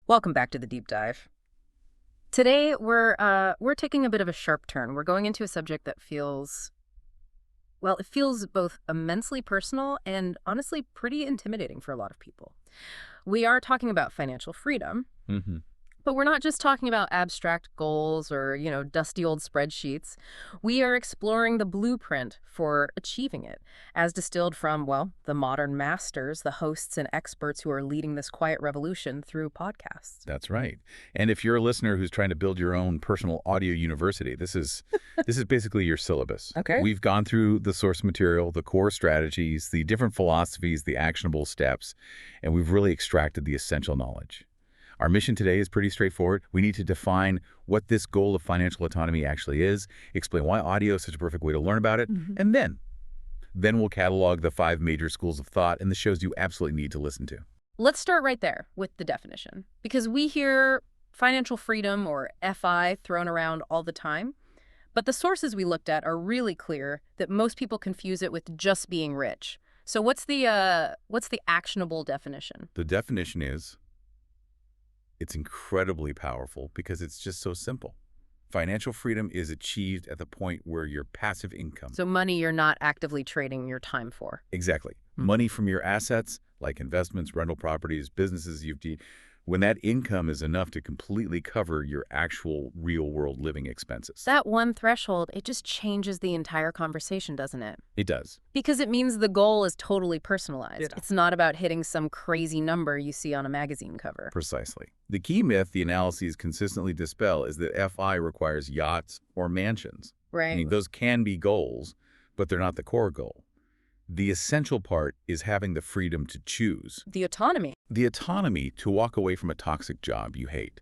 Welcome back to the deep dive. Today we're taking a bit of a sharp turn. We're going into a subject that it feels both immensely personal and honestly pretty intimidating for a lot of people. We are talking about financial freedom, hmm but we're not just talking about abstract goals or, dusty old spreadsheets. We are exploring the blueprint for achieving it, as distilled from, the modern masters, the hosts and experts who are leading this quiet revolution through podcasts. That's right. And if you're a listener who's trying to build your own personal audio university, this is basically your syllabus. Okay. We've gone through the source material, the core strategies, the different philosophies, the actionable steps, and we've really extracted the essential knowledge. Our mission today is pretty straightforward. We need to define what this goal of financial autonomy actually is, explain why audio is such a perfect way to learn about it, and then we'll catalog the 5 major schools of thought and the shows you absolutely need to listen to. Let's start right there with the definition, because we hear financial freedom or FI thrown around all the time, but the sources we looked at are really clear that most people confuse it with just being rich. So what's the actionable definition? The definition is, it's incredibly powerful because it's just so simple. Financial freedom is achieved at the point where your passive income. So money you're not actively trading your time for. Exactly. Money from your assets, like investments, rental properties, businesses when that income is enough to completely cover your actual real-world living expenses. That one threshold, it just changes the entire conversation, doesn't it? It does. Because it means the goal is totally personalized. Yeah. It's not about hitting some crazy number you see on a magazine cover. Precisely. The key myth the analyses consistently dispel is that FI requires yachts or mansions. Right. I mean, those can be goals, but they're not the core goal. The essential part is having the freedom to choose. The autonomy. The autonomy to walk away from a toxic job you hate,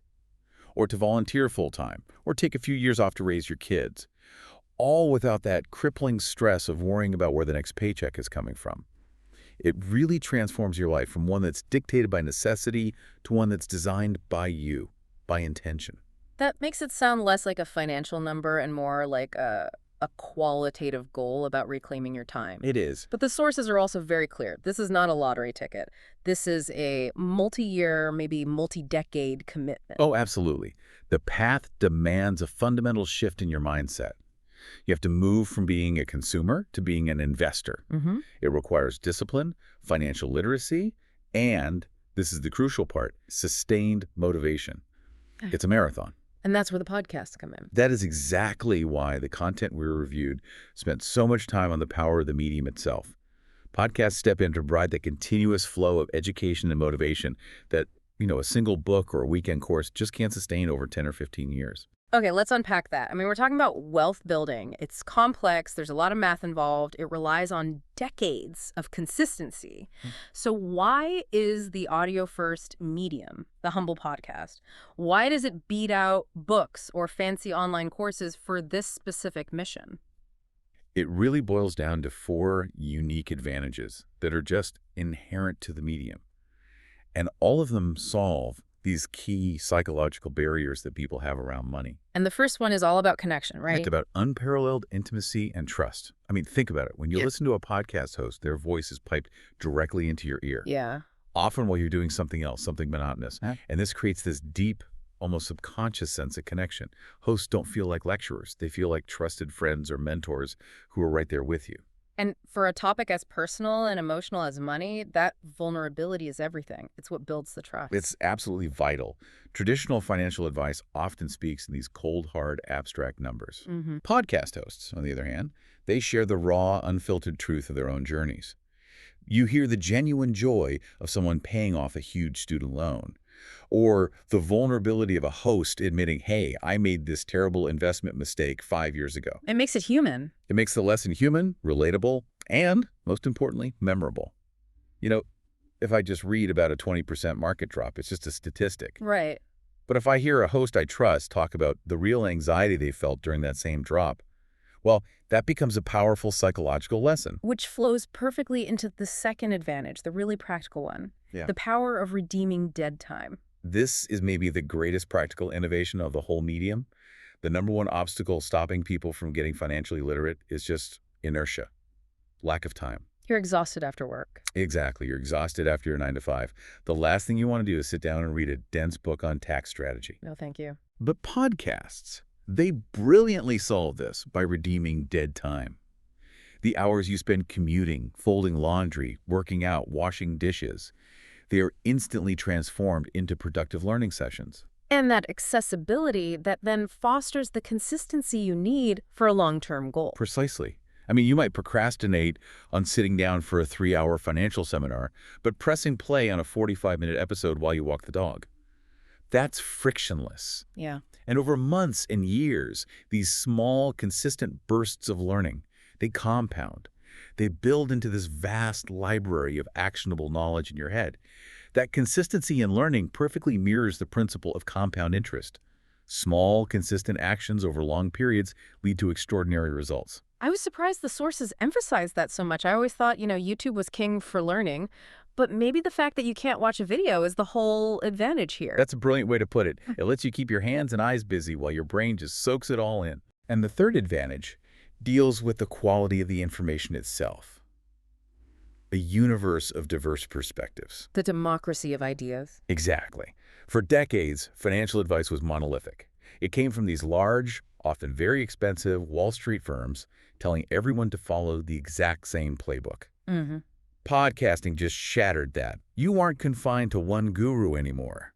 or to volunteer full-time, or take a few years off to raise your kids, all without that crippling stress of worrying about where the next paycheck is coming from. It really transforms your life from one that's dictated by necessity to one that's designed by you, by intention. That makes it sound less like a financial number and more like a qualitative goal about reclaiming your time. It is. But the sources are also very clear. This is not a lottery ticket. This is a multi-year, maybe multi-decade commitment. Oh, absolutely. The path demands a fundamental shift in your mindset. You have to move from being a consumer to being an investor. It requires discipline, financial literacy, and, this is the crucial part, sustained motivation. It's a marathon. And that's where the podcasts come in. That is exactly why the content we reviewed spent so much time on the power of the medium itself. Podcasts step in to provide the continuous flow of education and motivation that, a single book or a weekend course just can't sustain over 10 or 15 years. Okay, let's unpack that. I mean, we're talking about wealth building. It's complex. There's a lot of math involved. It relies on decades of consistency. So why is the audio-first medium, the Humble Podcast, why does it beat out books or fancy online courses for this specific mission? It really boils down to 4 unique advantages that are just inherent to the medium. And all of them solve these key psychological barriers that people have around money. And the first one is all about connection, right? It's about unparalleled intimacy and trust. I mean, think about it. When you listen to a podcast host, their voice is piped directly into your ear. Yeah. Often while you're doing something else, something monotonous. And this creates this deep, almost subconscious sense of connection. Hosts don't feel like lecturers. They feel like trusted friends or mentors who are right there with you. And for a topic as personal and emotional as money, that vulnerability is everything. It's what builds the trust. It's absolutely vital. Traditional financial advice often speaks in these cold, hard, abstract numbers. Podcast hosts, on the other hand, they share the raw, unfiltered truth of their own journeys. You hear the genuine joy of someone paying off a huge student loan, or the vulnerability of a host admitting, hey, I made this terrible investment mistake 5 years ago. It makes it human. It makes the lesson human, relatable, and, most importantly, memorable. If I just read about a 20% market drop, it's just a statistic. Right. But if I hear a host I trust talk about the real anxiety they felt during that same drop, well, that becomes a powerful psychological lesson. Which flows perfectly into the second advantage, the really practical one. Yeah. The power of redeeming dead time. This is maybe the greatest practical innovation of the whole medium. The number one obstacle stopping people from getting financially literate is just inertia, lack of time. You're exhausted after work. Exactly. You're exhausted after your 9 to 5. The last thing you want to do is sit down and read a dense book on tax strategy. No, thank you. But podcasts, they brilliantly solve this by redeeming dead time. The hours you spend commuting, folding laundry, working out, washing dishes, they are instantly transformed into productive learning sessions. And that accessibility that then fosters the consistency you need for a long-term goal. Precisely. I mean, you might procrastinate on sitting down for a 3-hour financial seminar, but pressing play on a 45-minute episode while you walk the dog. That's frictionless. Yeah. And over months and years, these small, consistent bursts of learning, they compound. They build into this vast library of actionable knowledge in your head. That consistency in learning perfectly mirrors the principle of compound interest. Small, consistent actions over long periods lead to extraordinary results. I was surprised the sources emphasized that so much. I always thought, YouTube was king for learning, but maybe the fact that you can't watch a video is the whole advantage here. That's a brilliant way to put it. It lets you keep your hands and eyes busy while your brain just soaks it all in. And the third advantage deals with the quality of the information itself. A universe of diverse perspectives. The democracy of ideas. Exactly. For decades, financial advice was monolithic. It came from these large, often very expensive Wall Street firms telling everyone to follow the exact same playbook. Mm-hmm. Podcasting just shattered that. You aren't confined to one guru anymore.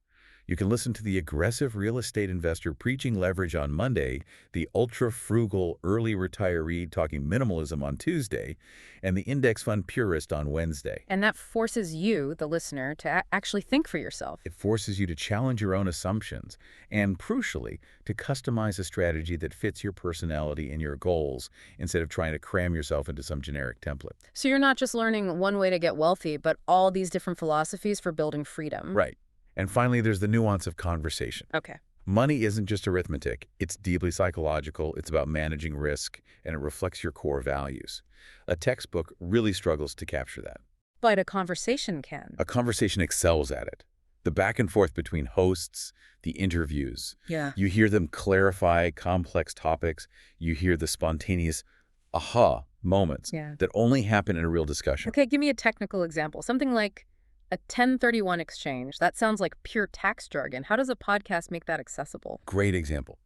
You can listen to the aggressive real estate investor preaching leverage on Monday, the ultra-frugal early retiree talking minimalism on Tuesday, and the index fund purist on Wednesday. And that forces you, the listener, to actually think for yourself. It forces you to challenge your own assumptions and, crucially, to customize a strategy that fits your personality and your goals instead of trying to cram yourself into some generic template. So you're not just learning one way to get wealthy, but all these different philosophies for building freedom. Right. And finally, there's the nuance of conversation. Okay. Money isn't just arithmetic. It's deeply psychological. It's about managing risk, and it reflects your core values. A textbook really struggles to capture that. But a conversation can. A conversation excels at it. The back and forth between hosts, the interviews. Yeah. You hear them clarify complex topics. You hear the spontaneous aha moments that only happen in a real discussion. Okay, give me a technical example. Something like a 1031 exchange. That sounds like pure tax jargon. How does a podcast make that accessible? Great example.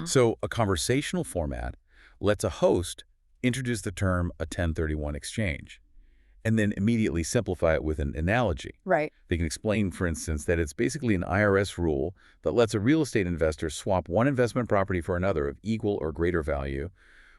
So a conversational format lets a host introduce the term a 1031 exchange and then immediately simplify it with an analogy. Right. They can explain, for instance, that it's basically an IRS rule that lets a real estate investor swap one investment property for another of equal or greater value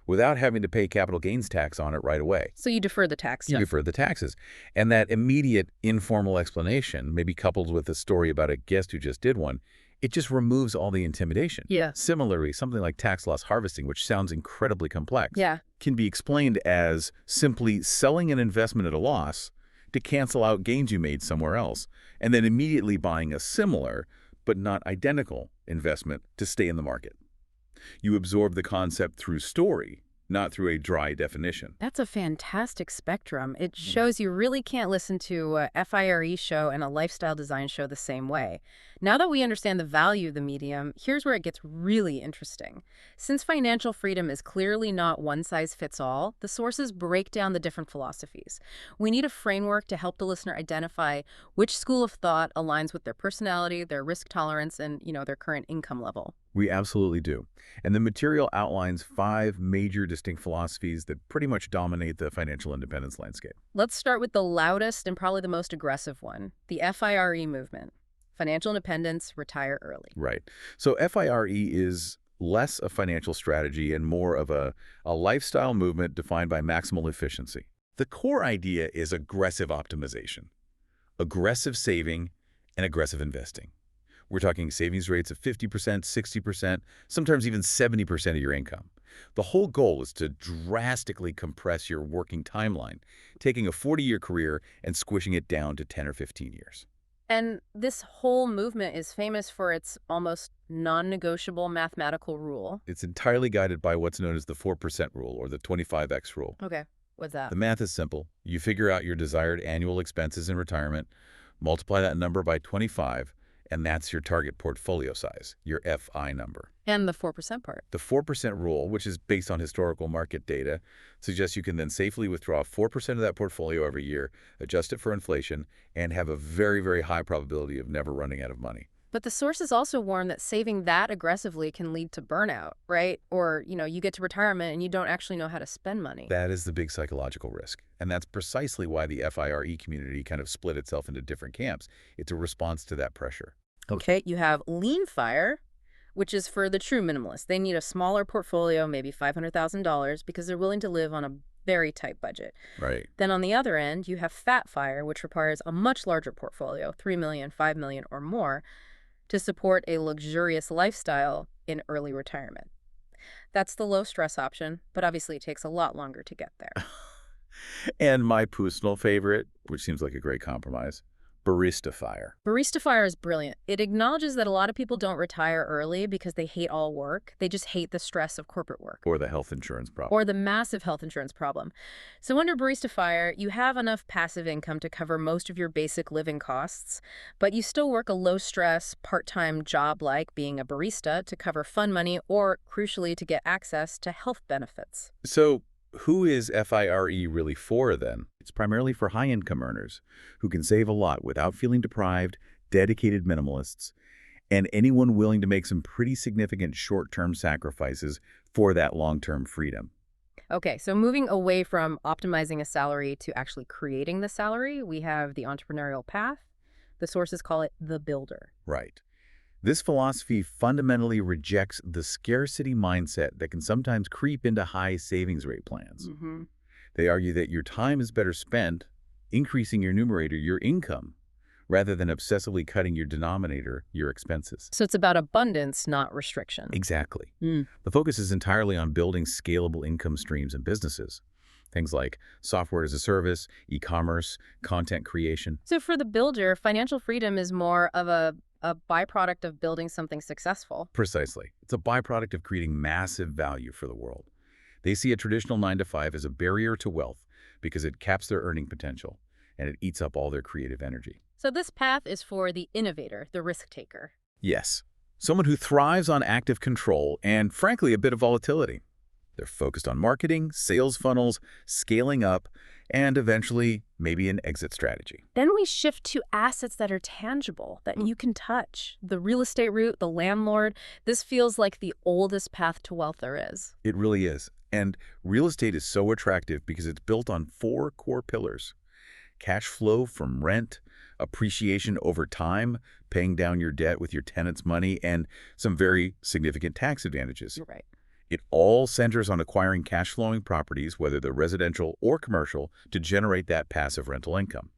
without having to pay capital gains tax on it right away. So you defer the tax. You defer the taxes. And that immediate informal explanation, maybe coupled with a story about a guest who just did one, it just removes all the intimidation. Yeah. Similarly, something like tax loss harvesting, which sounds incredibly complex, Yeah. can be explained as simply selling an investment at a loss to cancel out gains you made somewhere else, and then immediately buying a similar but not identical investment to stay in the market. You absorb the concept through story, not through a dry definition. That's a fantastic spectrum. It shows you really can't listen to a FIRE show and a lifestyle design show the same way. Now that we understand the value of the medium, here's where it gets really interesting. Since financial freedom is clearly not one size fits all, the sources break down the different philosophies. We need a framework to help the listener identify which school of thought aligns with their personality, their risk tolerance, and, their current income level. We absolutely do. And the material outlines 5 major distinct philosophies that pretty much dominate the financial independence landscape. Let's start with the loudest and probably the most aggressive one, the FIRE movement. Financial independence, retire early. Right. So FIRE is less a financial strategy and more of a lifestyle movement defined by maximal efficiency. The core idea is aggressive optimization, aggressive saving, and aggressive investing. We're talking savings rates of 50%, 60%, sometimes even 70% of your income. The whole goal is to drastically compress your working timeline, taking a 40-year career and squishing it down to 10 or 15 years. And this whole movement is famous for its almost non-negotiable mathematical rule. It's entirely guided by what's known as the 4% rule or the 25x rule. Okay, what's that? The math is simple. You figure out your desired annual expenses in retirement, multiply that number by 25, And that's your target portfolio size, your FI number. And the 4% part. The 4% rule, which is based on historical market data, suggests you can then safely withdraw 4% of that portfolio every year, adjust it for inflation, and have a very, very high probability of never running out of money. But the sources also warn that saving that aggressively can lead to burnout, right? Or, you get to retirement and you don't actually know how to spend money. That is the big psychological risk. And that's precisely why the FIRE community kind of split itself into different camps. It's a response to that pressure. Okay, you have lean fire, which is for the true minimalist. They need a smaller portfolio, maybe $500,000, because they're willing to live on a very tight budget. Right. Then on the other end, you have fat fire, which requires a much larger portfolio, 3 million, 5 million or more, to support a luxurious lifestyle in early retirement. That's the low-stress option, but obviously it takes a lot longer to get there. And my personal favorite, which seems like a great compromise, barista fire. Barista fire is brilliant. It acknowledges that a lot of people don't retire early because they hate all work. They just hate the stress of corporate work. Or the health insurance problem. Or the massive health insurance problem. So under barista fire, you have enough passive income to cover most of your basic living costs, but you still work a low-stress, part-time job like being a barista to cover fun money or, crucially, to get access to health benefits. So who is FIRE really for, then? It's primarily for high-income earners who can save a lot without feeling deprived, dedicated minimalists, and anyone willing to make some pretty significant short-term sacrifices for that long-term freedom. Okay, so moving away from optimizing a salary to actually creating the salary, we have the entrepreneurial path. The sources call it the builder. Right. This philosophy fundamentally rejects the scarcity mindset that can sometimes creep into high savings rate plans. They argue that your time is better spent increasing your numerator, your income, rather than obsessively cutting your denominator, your expenses. So it's about abundance, not restriction. Exactly. The focus is entirely on building scalable income streams and businesses. Things like software as a service, e-commerce, content creation. So for the builder, financial freedom is more of a byproduct of building something successful. Precisely. It's a byproduct of creating massive value for the world. They see a traditional 9-to-5 as a barrier to wealth because it caps their earning potential and it eats up all their creative energy. So this path is for the innovator, the risk taker. Yes. Someone who thrives on active control and, frankly, a bit of volatility. They're focused on marketing, sales funnels, scaling up, and eventually maybe an exit strategy. Then we shift to assets that are tangible, that you can touch. The real estate route, the landlord, this feels like the oldest path to wealth there is. It really is. And real estate is so attractive because it's built on 4 core pillars. Cash flow from rent, appreciation over time, paying down your debt with your tenant's money, and some very significant tax advantages. You're right. It all centers on acquiring cash-flowing properties, whether they're residential or commercial, to generate that passive rental income.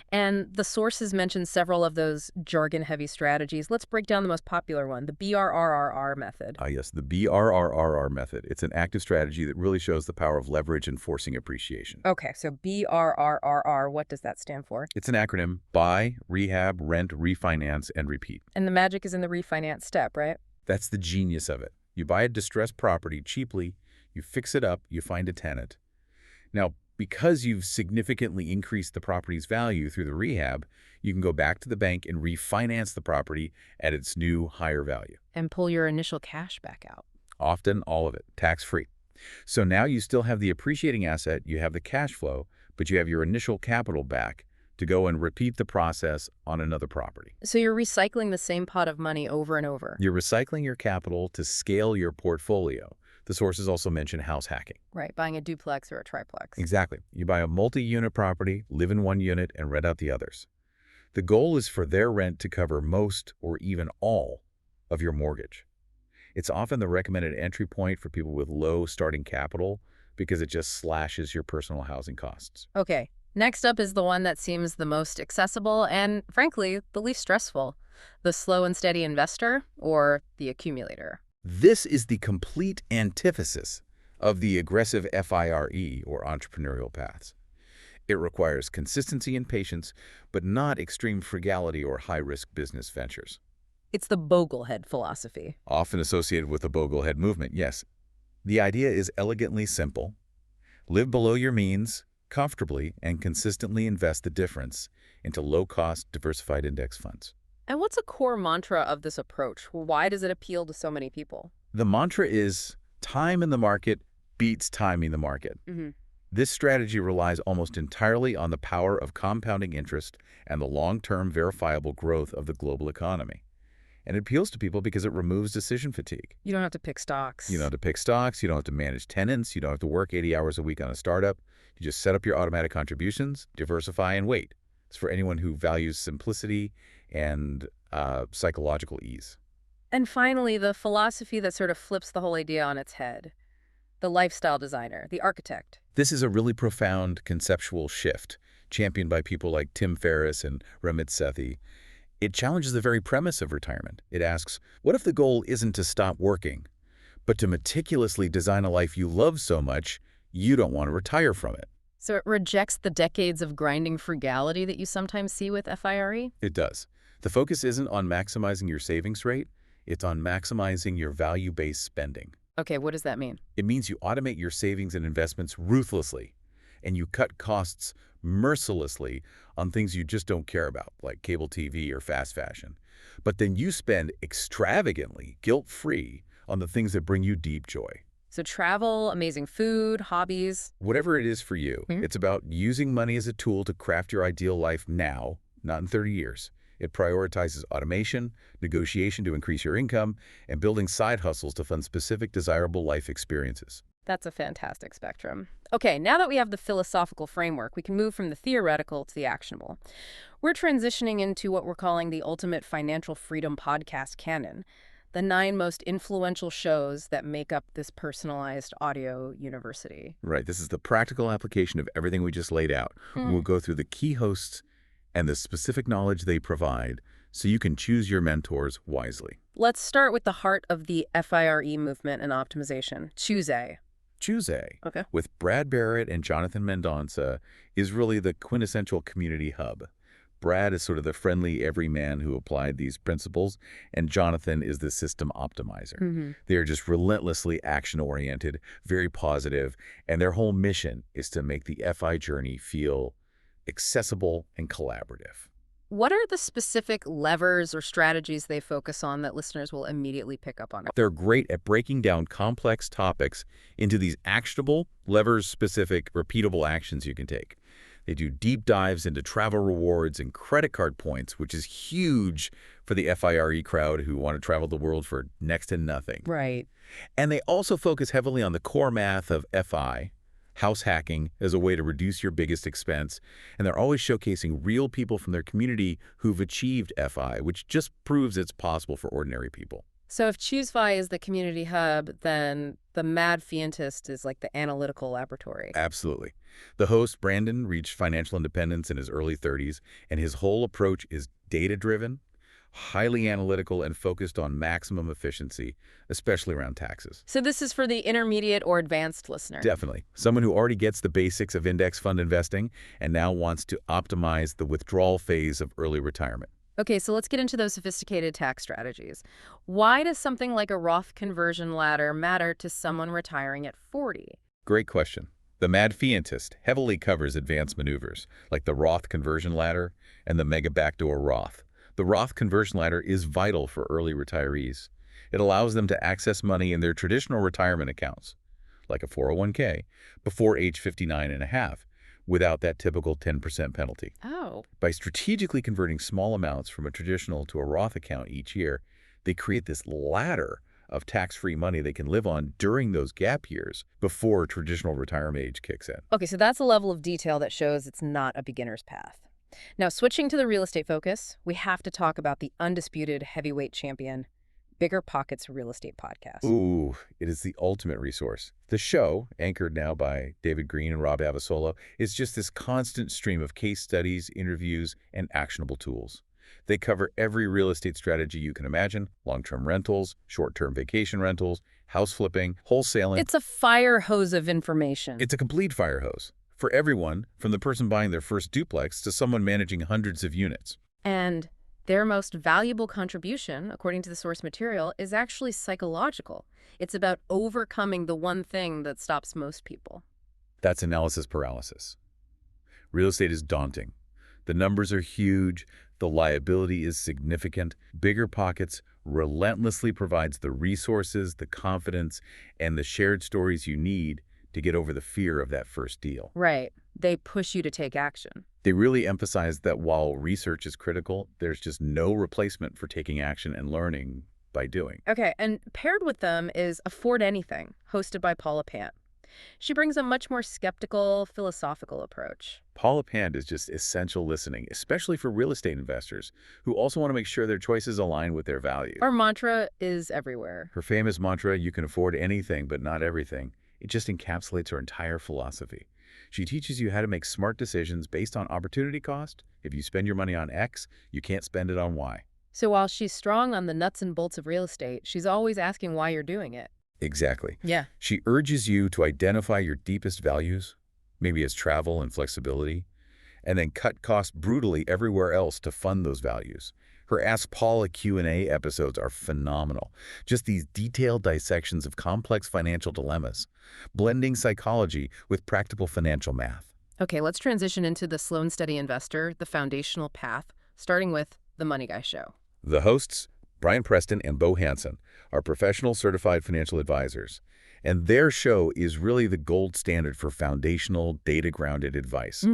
And the sources mention several of those jargon-heavy strategies. Let's break down the most popular one, the BRRRR method. Yes, the BRRRR method. It's an active strategy that really shows the power of leverage and forcing appreciation. Okay, so BRRRR, what does that stand for? It's an acronym: buy, rehab, rent, refinance, and repeat. And the magic is in the refinance step, right? That's the genius of it. You buy a distressed property cheaply, you fix it up, you find a tenant. Now, because you've significantly increased the property's value through the rehab, you can go back to the bank and refinance the property at its new higher value. And pull your initial cash back out. Often all of it, tax-free. So now you still have the appreciating asset, you have the cash flow, but you have your initial capital back to go and repeat the process on another property. So you're recycling the same pot of money over and over. You're recycling your capital to scale your portfolio. The sources also mention house hacking. Right, buying a duplex or a triplex. Exactly. You buy a multi-unit property, live in one unit, and rent out the others. The goal is for their rent to cover most or even all of your mortgage. It's often the recommended entry point for people with low starting capital because it just slashes your personal housing costs. Okay. Next up is the one that seems the most accessible and, frankly, the least stressful, the slow and steady investor or the accumulator. This is the complete antithesis of the aggressive FIRE or entrepreneurial paths. It requires consistency and patience, but not extreme frugality or high-risk business ventures. It's the Boglehead philosophy. Often associated with the Boglehead movement, yes. The idea is elegantly simple. Live below your means, comfortably and consistently invest the difference into low-cost, diversified index funds. And what's a core mantra of this approach? Why does it appeal to so many people? The mantra is time in the market beats timing the market. Hmm. This strategy relies almost entirely on the power of compounding interest and the long-term verifiable growth of the global economy. And it appeals to people because it removes decision fatigue. You don't have to pick You don't stocks. have to pick stocks, you don't have to manage tenants, you don't have to work 80 hours a week on a startup. You just set up your automatic contributions, diversify, and wait. It's for anyone who values simplicity and psychological ease. And finally, the philosophy that sort of flips the whole idea on its head. The lifestyle designer, the architect. This is a really profound conceptual shift, championed by people like Tim Ferriss and Ramit Sethi. It challenges the very premise of retirement. It asks, what if the goal isn't to stop working, but to meticulously design a life you love so much you don't want to retire from it? So it rejects the decades of grinding frugality that you sometimes see with FIRE? It does. The focus isn't on maximizing your savings rate, it's on maximizing your value-based spending. Okay, what does that mean? It means you automate your savings and investments ruthlessly, and you cut costs mercilessly on things you just don't care about, like cable TV or fast fashion. But then you spend extravagantly, guilt-free, on the things that bring you deep joy. So travel, amazing food, hobbies. Whatever it is for you, it's about using money as a tool to craft your ideal life now, not in 30 years. It prioritizes automation, negotiation to increase your income, and building side hustles to fund specific desirable life experiences. That's a fantastic spectrum. Okay, now that we have the philosophical framework, we can move from the theoretical to the actionable. We're transitioning into what we're calling the ultimate financial freedom podcast canon, the 9 most influential shows that make up this personalized audio university. Right, this is the practical application of everything we just laid out. We'll go through the key hosts and the specific knowledge they provide so you can choose your mentors wisely. Let's start with the heart of the FIRE movement and optimization, Choose A. Choose A, Okay. with Brad Barrett and Jonathan Mendonça, is really the quintessential community hub. Brad is sort of the friendly everyman who applied these principles, and Jonathan is the system optimizer. They are just relentlessly action-oriented, very positive, and their whole mission is to make the FI journey feel accessible and collaborative. What are the specific levers or strategies they focus on that listeners will immediately pick up on? They're great at breaking down complex topics into these actionable, levers-specific, repeatable actions you can take. They do deep dives into travel rewards and credit card points, which is huge for the FIRE crowd who want to travel the world for next to nothing. Right. And they also focus heavily on the core math of FI, house hacking as a way to reduce your biggest expense, and they're always showcasing real people from their community who've achieved FI, which just proves it's possible for ordinary people. So if ChooseFi is the community hub, then the Mad Fientist is like the analytical laboratory. Absolutely. The host, Brandon, reached financial independence in his early 30s, and his whole approach is data-driven, highly analytical, and focused on maximum efficiency, especially around taxes. So this is for the intermediate or advanced listener. Definitely. Someone who already gets the basics of index fund investing and now wants to optimize the withdrawal phase of early retirement. Okay, so let's get into those sophisticated tax strategies. Why does something like a Roth conversion ladder matter to someone retiring at 40? Great question. The Mad Fientist heavily covers advanced maneuvers, like the Roth conversion ladder and the mega backdoor Roth. The Roth conversion ladder is vital for early retirees. It allows them to access money in their traditional retirement accounts, like a 401k, before age 59 and a half, without that typical 10% penalty. Oh. By strategically converting small amounts from a traditional to a Roth account each year, they create this ladder of tax-free money they can live on during those gap years before traditional retirement age kicks in. Okay, so that's a level of detail that shows it's not a beginner's path. Now, switching to the real estate focus, we have to talk about the undisputed heavyweight champion, Bigger Pockets Real Estate Podcast. Ooh, it is the ultimate resource. The show, anchored now by David Green and Rob Avasolo, is just this constant stream of case studies, interviews, and actionable tools. They cover every real estate strategy you can imagine: long-term rentals, short-term vacation rentals, house flipping, wholesaling. It's a fire hose of information. It's a complete fire hose for everyone, from the person buying their first duplex to someone managing hundreds of units. And their most valuable contribution, according to the source material, is actually psychological. It's about overcoming the one thing that stops most people. That's analysis paralysis. Real estate is daunting. The numbers are huge, The liability is significant. Bigger Pockets relentlessly provides the resources, the confidence, and the shared stories you need to get over the fear of that first deal. Right. They push you to take action. They really emphasize that while research is critical, there's just no replacement for taking action and learning by doing. Okay, and paired with them is Afford Anything, hosted by Paula Pant. She brings a much more skeptical, philosophical approach. Paula Pant is just essential listening, especially for real estate investors who also want to make sure their choices align with their values. Our mantra is everywhere. Her famous mantra, "You can afford anything but not everything," it just encapsulates her entire philosophy. She teaches you how to make smart decisions based on opportunity cost. If you spend your money on X, you can't spend it on Y. So while she's strong on the nuts and bolts of real estate, she's always asking why you're doing it. Exactly. Yeah. She urges you to identify your deepest values, maybe as travel and flexibility, and then cut costs brutally everywhere else to fund those values. Her Ask Paula Q&A episodes are phenomenal. Just these detailed dissections of complex financial dilemmas, blending psychology with practical financial math. Okay, let's transition into the slow and steady investor, the foundational path, starting with The Money Guy Show. The hosts, Brian Preston and Bo Hansen, are professional certified financial advisors, and their show is really the gold standard for foundational, data-grounded advice.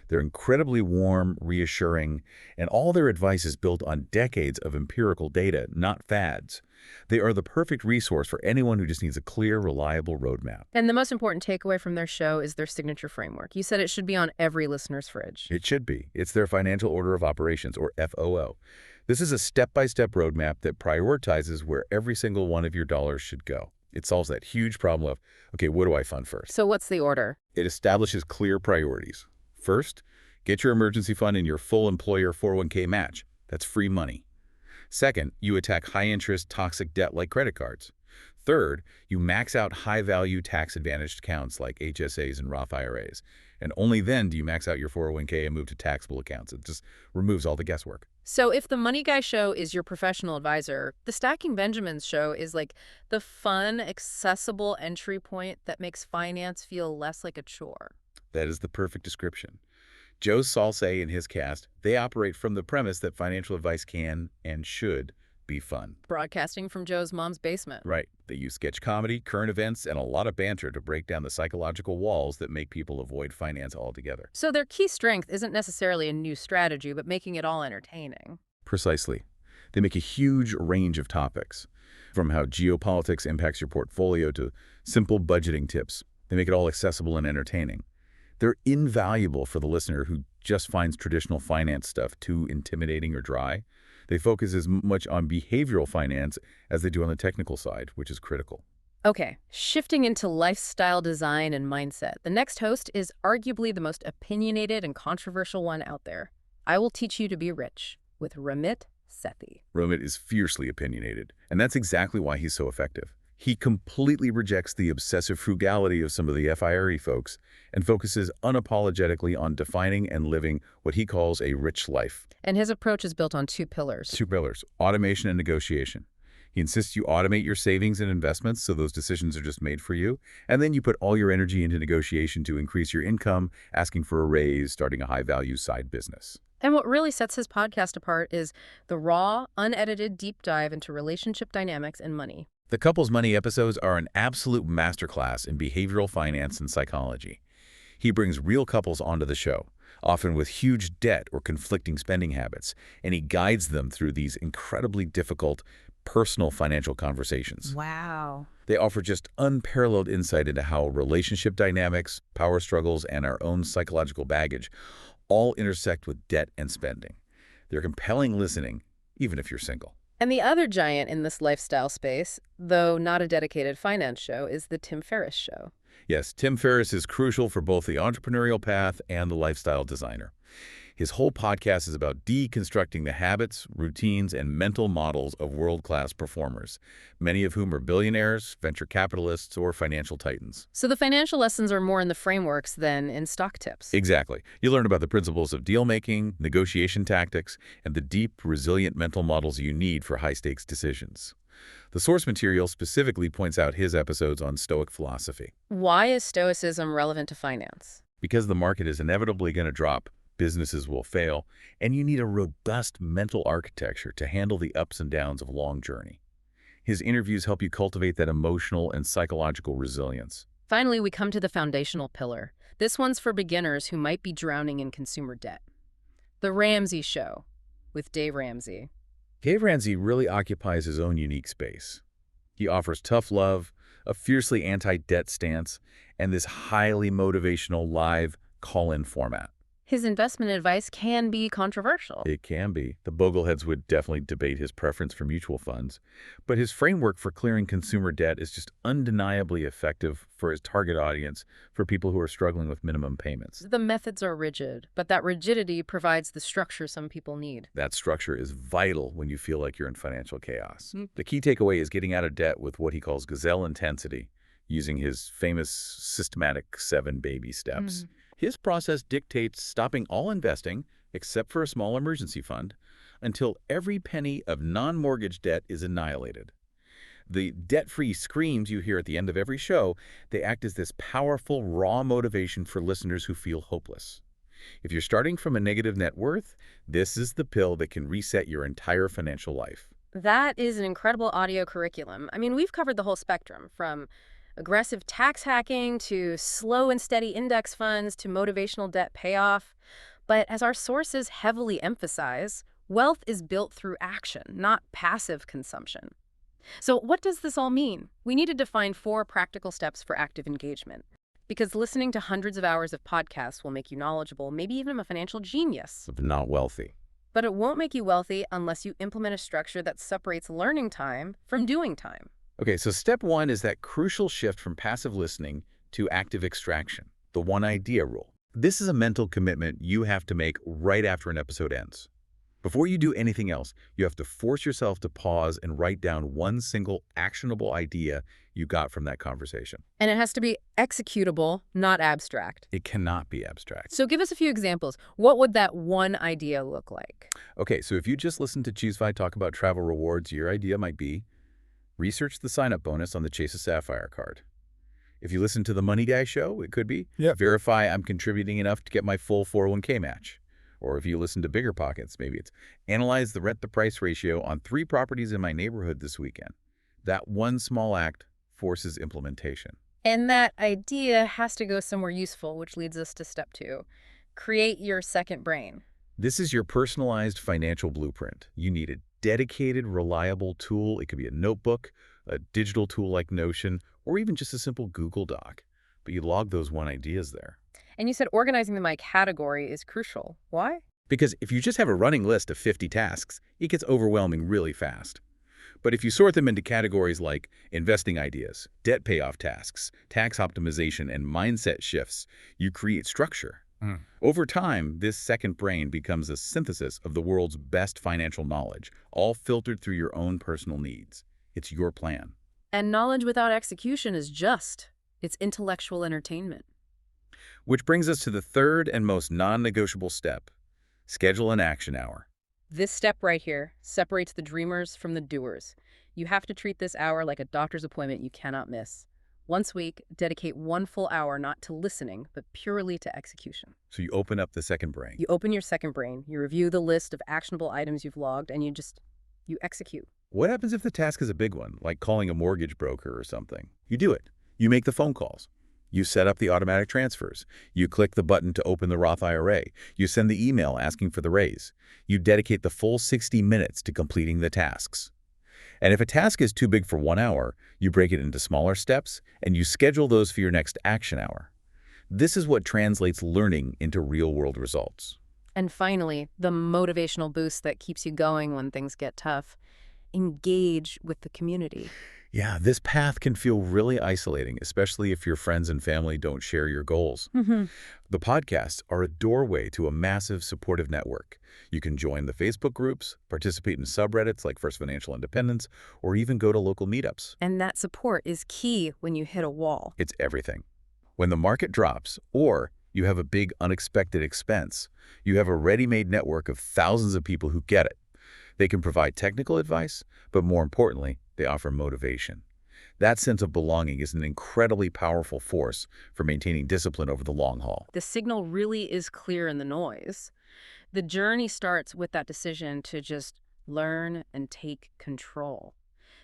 They're incredibly warm, reassuring, and all their advice is built on decades of empirical data, not fads. They are the perfect resource for anyone who just needs a clear, reliable roadmap. And the most important takeaway from their show is their signature framework. You said it should be on every listener's fridge. It should be. It's their Financial Order of Operations, or FOO. This is a step-by-step roadmap that prioritizes where every single one of your dollars should go. It solves that huge problem of, okay, what do I fund first? So what's the order? It establishes clear priorities. First, get your emergency fund and your full employer 401k match. That's free money. Second, you attack high-interest, toxic debt like credit cards. Third, you max out high-value tax-advantaged accounts like HSAs and Roth IRAs. And only then do you max out your 401k and move to taxable accounts. It just removes all the guesswork. So if the Money Guy Show is your professional advisor, the Stacking Benjamins show is like the fun, accessible entry point that makes finance feel less like a chore. That is the perfect description. Joe Salce and his cast, they operate from the premise that financial advice can and should be fun. Broadcasting from Joe's mom's basement. Right. They use sketch comedy, current events, and a lot of banter to break down the psychological walls that make people avoid finance altogether. So their key strength isn't necessarily a new strategy, but making it all entertaining. Precisely. They make a huge range of topics, from how geopolitics impacts your portfolio to simple budgeting tips. They make it all accessible and entertaining. They're invaluable for the listener who just finds traditional finance stuff too intimidating or dry. They focus as much on behavioral finance as they do on the technical side, which is critical. Okay, shifting into lifestyle design and mindset. The next host is arguably the most opinionated and controversial one out there. I Will Teach You to Be Rich with Ramit Sethi. Ramit is fiercely opinionated, and that's exactly why he's so effective. He completely rejects the obsessive frugality of some of the FIRE folks and focuses unapologetically on defining and living what he calls a rich life. And his approach is built on two pillars. Two pillars, automation and negotiation. He insists you automate your savings and investments so those decisions are just made for you, and then you put all your energy into negotiation to increase your income, asking for a raise, starting a high-value side business. And what really sets his podcast apart is the raw, unedited deep dive into relationship dynamics and money. The Couples Money episodes are an absolute masterclass in behavioral finance and psychology. He brings real couples onto the show, often with huge debt or conflicting spending habits, and he guides them through these incredibly difficult personal financial conversations. Wow. They offer just unparalleled insight into how relationship dynamics, power struggles, and our own psychological baggage all intersect with debt and spending. They're compelling listening, even if you're single. And the other giant in this lifestyle space, though not a dedicated finance show, is the Tim Ferriss Show. Yes, Tim Ferriss is crucial for both the entrepreneurial path and the lifestyle designer. His whole podcast is about deconstructing the habits, routines, and mental models of world-class performers, many of whom are billionaires, venture capitalists, or financial titans. So the financial lessons are more in the frameworks than in stock tips. Exactly. You learn about the principles of deal-making, negotiation tactics, and the deep, resilient mental models you need for high-stakes decisions. The source material specifically points out his episodes on Stoic philosophy. Why is Stoicism relevant to finance? Because the market is inevitably going to drop, businesses will fail, and you need a robust mental architecture to handle the ups and downs of a long journey. His interviews help you cultivate that emotional and psychological resilience. Finally, we come to the foundational pillar. This one's for beginners who might be drowning in consumer debt. The Ramsey Show with Dave Ramsey. Dave Ramsey really occupies his own unique space. He offers tough love, a fiercely anti-debt stance, and this highly motivational live call-in format. His investment advice can be controversial. It can be. The Bogleheads would definitely debate his preference for mutual funds, but his framework for clearing consumer debt is just undeniably effective for his target audience, for people who are struggling with minimum payments. The methods are rigid, but that rigidity provides the structure some people need. That structure is vital when you feel like you're in financial chaos. The key takeaway is getting out of debt with what he calls gazelle intensity, using his famous systematic 7 baby steps. His process dictates stopping all investing, except for a small emergency fund, until every penny of non-mortgage debt is annihilated. The debt-free screams you hear at the end of every show, they act as this powerful, raw motivation for listeners who feel hopeless. If you're starting from a negative net worth, this is the pill that can reset your entire financial life. That is an incredible audio curriculum. I mean, we've covered the whole spectrum, from aggressive tax hacking to slow and steady index funds to motivational debt payoff. But as our sources heavily emphasize, wealth is built through action, not passive consumption. So what does this all mean? We need to define 4 practical steps for active engagement. Because listening to hundreds of hours of podcasts will make you knowledgeable, maybe even a financial genius. But not wealthy. But it won't make you wealthy unless you implement a structure that separates learning time from doing time. Okay, so step 1 is that crucial shift from passive listening to active extraction, the one idea rule. This is a mental commitment you have to make right after an episode ends. Before you do anything else, you have to force yourself to pause and write down one single actionable idea you got from that conversation. And it has to be executable, not abstract. It cannot be abstract. So give us a few examples. What would that one idea look like? Okay, so if you just listen to ChooseFi talk about travel rewards, your idea might be research the sign-up bonus on the Chase a Sapphire card. If you listen to the Money Guy show, it could be verify I'm contributing enough to get my full 401k match. Or if you listen to Bigger Pockets, maybe it's analyze the rent-to-price ratio on 3 properties in my neighborhood this weekend. That one small act forces implementation. And that idea has to go somewhere useful, which leads us to step 2. Create your second brain. This is your personalized financial blueprint. You need a dedicated, reliable tool. It could be a notebook, a digital tool like Notion, or even just a simple Google Doc. But you log those one ideas there. And you said organizing them by category is crucial. Why? Because if you just have a running list of 50 tasks, it gets overwhelming really fast. But if you sort them into categories like investing ideas, debt payoff tasks, tax optimization, and mindset shifts, you create structure. Over time, this second brain becomes a synthesis of the world's best financial knowledge, all filtered through your own personal needs. It's your plan. And knowledge without execution is it's intellectual entertainment. Which brings us to the third and most non-negotiable step, schedule an action hour. This step right here separates the dreamers from the doers. You have to treat this hour like a doctor's appointment you cannot miss. Once a week, dedicate 1 full hour not to listening, but purely to execution. So you open up the second brain. You open your second brain, you review the list of actionable items you've logged, and you execute. What happens if the task is a big one, like calling a mortgage broker or something? You do it. You make the phone calls. You set up the automatic transfers. You click the button to open the Roth IRA. You send the email asking for the raise. You dedicate the full 60 minutes to completing the tasks. And if a task is too big for 1 hour, you break it into smaller steps and you schedule those for your next action hour. This is what translates learning into real-world results. And finally, the motivational boost that keeps you going when things get tough. Engage with the community. Yeah, this path can feel really isolating, especially if your friends and family don't share your goals. The podcasts are a doorway to a massive supportive network. You can join the Facebook groups, participate in subreddits like First Financial Independence, or even go to local meetups. And that support is key when you hit a wall. It's everything. When the market drops, or you have a big unexpected expense, you have a ready-made network of thousands of people who get it. They can provide technical advice, but more importantly, they offer motivation. That sense of belonging is an incredibly powerful force for maintaining discipline over the long haul. The signal really is clear in the noise. The journey starts with that decision to just learn and take control.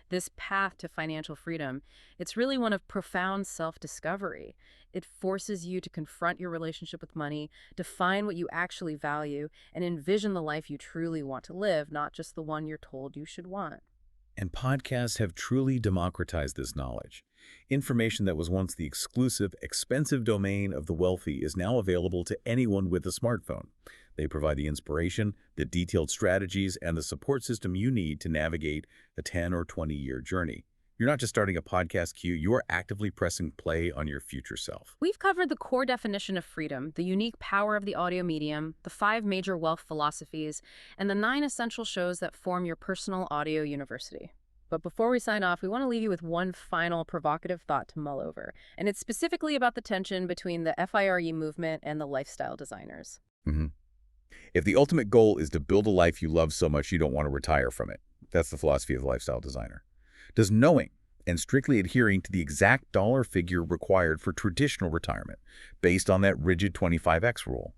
This path to financial freedom, it's really one of profound self-discovery. It forces you to confront your relationship with money, define what you actually value, and envision the life you truly want to live, not just the one you're told you should want. And podcasts have truly democratized this knowledge. Information that was once the exclusive, expensive domain of the wealthy is now available to anyone with a smartphone. They provide the inspiration, the detailed strategies, and the support system you need to navigate a 10 or 20-year journey. You're not just starting a podcast queue, you are actively pressing play on your future self. We've covered the core definition of freedom, the unique power of the audio medium, the 5 major wealth philosophies, and the 9 essential shows that form your personal audio university. But before we sign off, we want to leave you with one final provocative thought to mull over, and it's specifically about the tension between the FIRE movement and the lifestyle designers. hmm If the ultimate goal is to build a life you love so much you don't want to retire from it, that's the philosophy of the lifestyle designer. Does knowing and strictly adhering to the exact dollar figure required for traditional retirement, based on that rigid 25X rule,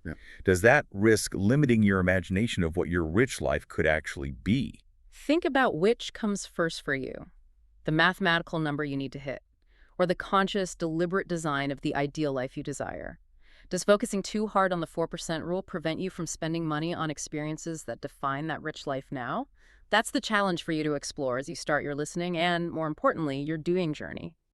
does that risk limiting your imagination of what your rich life could actually be? Think about which comes first for you, the mathematical number you need to hit, or the conscious, deliberate design of the ideal life you desire. Does focusing too hard on the 4% rule prevent you from spending money on experiences that define that rich life now? That's the challenge for you to explore as you start your listening and, more importantly, your doing journey.